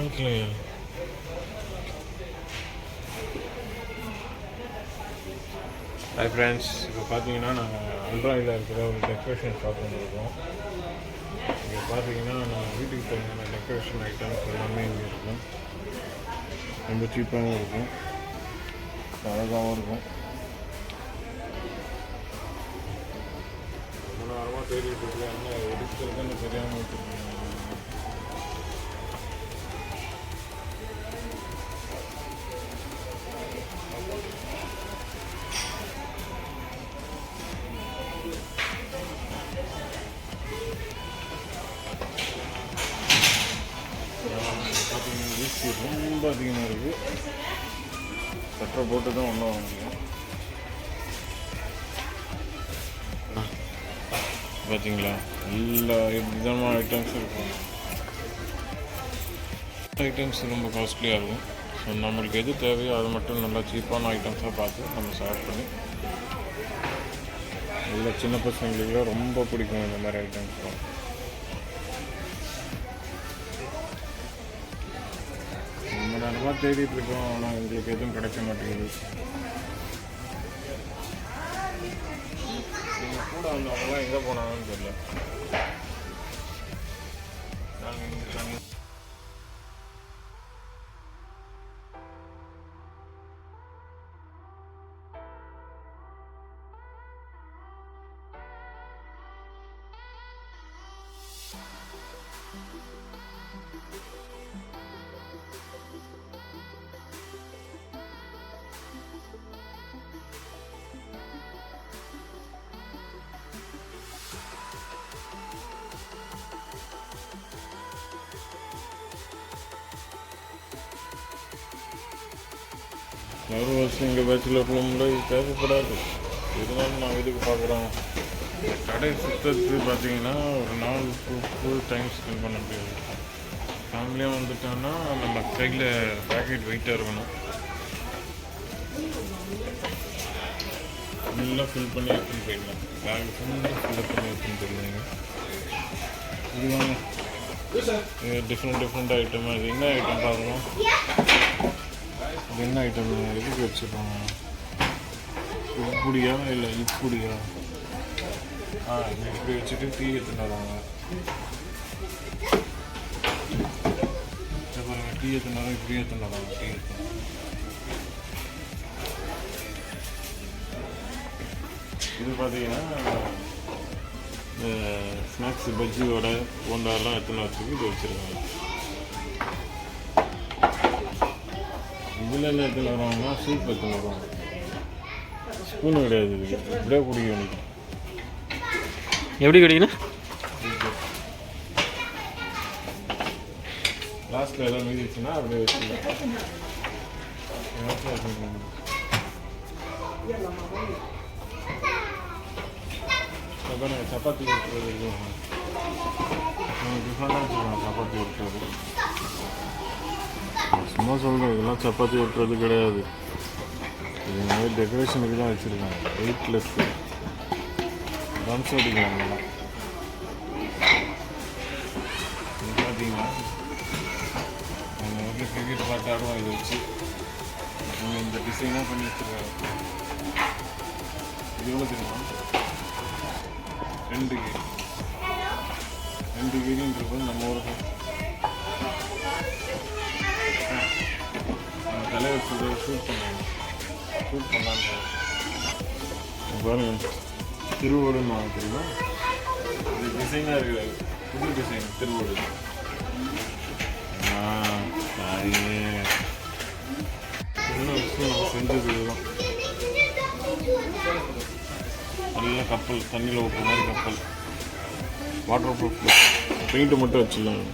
காமிக்கலையா? Hi friends, இப்போ பார்த்தீங்கன்னா நாங்கள் அல்ட்ராயில் இருக்கிற ஒரு டெக்கரேஷன் ஷாப் வந்துருக்கோம். இங்கே பார்த்தீங்கன்னா நம்ம வீட்டுக்கு தேவையான டெக்கரேஷன் ஐட்டம்ஸ் எல்லாமே இங்கே இருக்கும். ரொம்ப சீப்பாகவும் இருக்கும், அழகாகவும் இருக்கும். ரொம்ப நேரமாக தேடிட்டு இருக்கல, என்ன எடுக்கிறதுன்னு தெரியாமல் வச்சுருக்கோம். பார்த்தீங்கன்னா வீசி ரொம்ப அதிகமாக இருக்குது. சட்டை போட்டு தான் ஒன்றும் வாங்க முடியும். பார்த்தீங்களா, எல்லா விதமான ஐட்டம்ஸும் இருக்கும். ஐட்டம்ஸ் ரொம்ப காஸ்ட்லியாக இருக்கும். ஸோ நம்மளுக்கு எது தேவையோ அது மட்டும் நல்லா சீப்பான ஐட்டம்ஸாக பார்த்து நம்ம செலக்ட் பண்ணி, எல்லா சின்ன பசங்களுக்குலாம் ரொம்ப பிடிக்கும் இந்த மாதிரி ஐட்டம்ஸ்லாம். ரொம்ப நேரமாக தேடிட்டு இருக்கோம், ஆனால் எங்களுக்கு எதுவும் கிடைக்க மாட்டேங்குது. நீங்கள் கூட வந்தவங்களாம் எங்கே போனாங்கன்னு தெரியல. நாங்கள் இங்கே தண்ணி ஒரு வருஷம் இங்கே பேச்சுலர் ரூமில் இது தேவைப்படாது. இருந்தாலும் நான் இதுக்கு பார்க்குறோம். கடை சுற்றுறது பார்த்தீங்கன்னா ஒரு நாள் ஃபுல் டைம் ஸ்பெண்ட் பண்ண முடியாது. ஃபேமிலியாக வந்துட்டோன்னா நம்ம கையில் பேக்கெட் வெயிட்டாக இருக்கணும். ஃபுல்லாக ஃபில் பண்ணி எடுத்துன்னு போயிடலாம். பேக் ஃபுல்லாக ஃபில்லப் பண்ணி எடுத்துன்னு போயிடுவாங்க. இது வாங்க, டிஃப்ரெண்ட் ஐட்டம். அது என்ன ஐட்டம் பார்க்கணும்? இது என்ன ஐட்டம்? எதுக்கு வச்சுருக்கோம்? இப்படியா இல்லை இப்படியா? இப்படி வச்சுட்டு டீ எடுத்துன்னு வராங்க. பாருங்க, டீ எடுத்துன்னு வரோம், இப்படி எடுத்துன்னு வராங்க. டீ எடுத்து இது பார்த்தீங்கன்னா இந்த ஸ்நாக்ஸ், பஜ்ஜியோட போண்டாலாம் எடுத்துன்னு வச்சுருக்கு. இது வச்சுருக்காங்க. இதில் என்ன எடுத்துன்னு வருவாங்கன்னா சூப் எடுத்துன்னு வருவாங்க. ஸ்பூன் கிடையாது, இதுக்கு இப்படியே குடிக்க வேண்டியது. எப்படி கிடைக்கணும்? லாஸ்ட்டில் எதாவது மீதிச்சுன்னா அப்படியே வச்சுக்கலாம். சப்பாத்தி விட்டுறது இருக்கும். டிஃப்ரெண்டாக வச்சுருக்காங்க சப்பாத்தி விட்டுறது. சும்மா சொல்கிறேன், இதெல்லாம் சப்பாத்தி விட்டுறது கிடையாது. இது மாதிரி டெக்கரேஷனுக்கு தான் வச்சுருக்காங்க. வெயிட்லெஸ்ஸு டான்ஸ் அடிக்கலாம். நல்லா பார்த்தீங்கன்னா அவங்க வந்து கிரிக்கெட் விளாட்டாடும் இதை வச்சு அவங்க இந்த டிசைனாக பண்ணி வச்சுருக்காங்க. இது எவ்வளோ தெரியுமா? 2 கேஜின்றது நம்ம ஊருக்கு தலைவர் ஷூட் பண்ணலான்னு பாருங்க. திருவோடுன்னு வாங்க தெரியுமா? இது டிசைனாக இருக்குது, புது டிசைன் திருவோடு. என்ன விஷயம் நம்ம செஞ்சது இதுதான். நல்ல கப்பல், தண்ணியில் ஓட்டுற மாதிரி கப்பல், வாட்டர் ப்ரூஃப். பெயிண்ட்டு மட்டும் வச்சுக்கலாம்.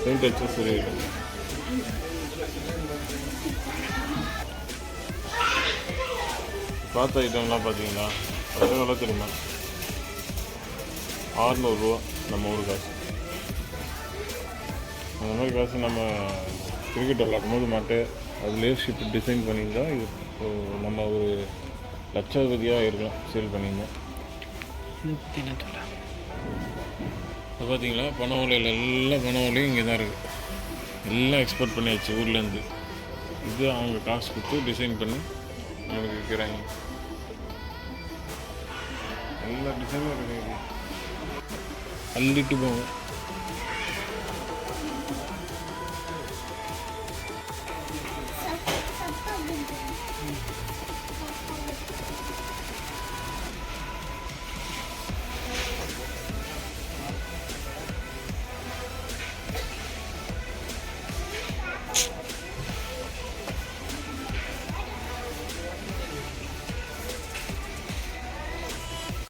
பெயிண்ட் வச்சா சரியாயிடும். பார்த்த ஐட்டம்லாம் பார்த்தீங்களா, அது நல்லா தெரியுமா? 600 ரூபா நம்ம ஊர் காசு. அந்த மாதிரி காசு நம்ம கிரிக்கெட் விளாடும் போது மாட்டேன் அதுலேயே ஷிப் டிசைன் பண்ணியிருந்தால் இது நம்ம ஒரு லட்சாதிபதியாக இருக்கலாம் சேல் பண்ணியிருந்தோம். இப்போ பார்த்தீங்களா பனை ஓலையில் எல்லா பனை ஓலையும் இங்கே தான் இருக்குது. எல்லாம் எக்ஸ்போர்ட் பண்ணியாச்சு ஊர்லேருந்து. இது அவங்க காசு கொடுத்து டிசைன் பண்ணி நம்மளுக்கு விற்கிறாங்க. எல்லா டிசைனும் இருக்குது. அள்ளிட்டு போவோம்.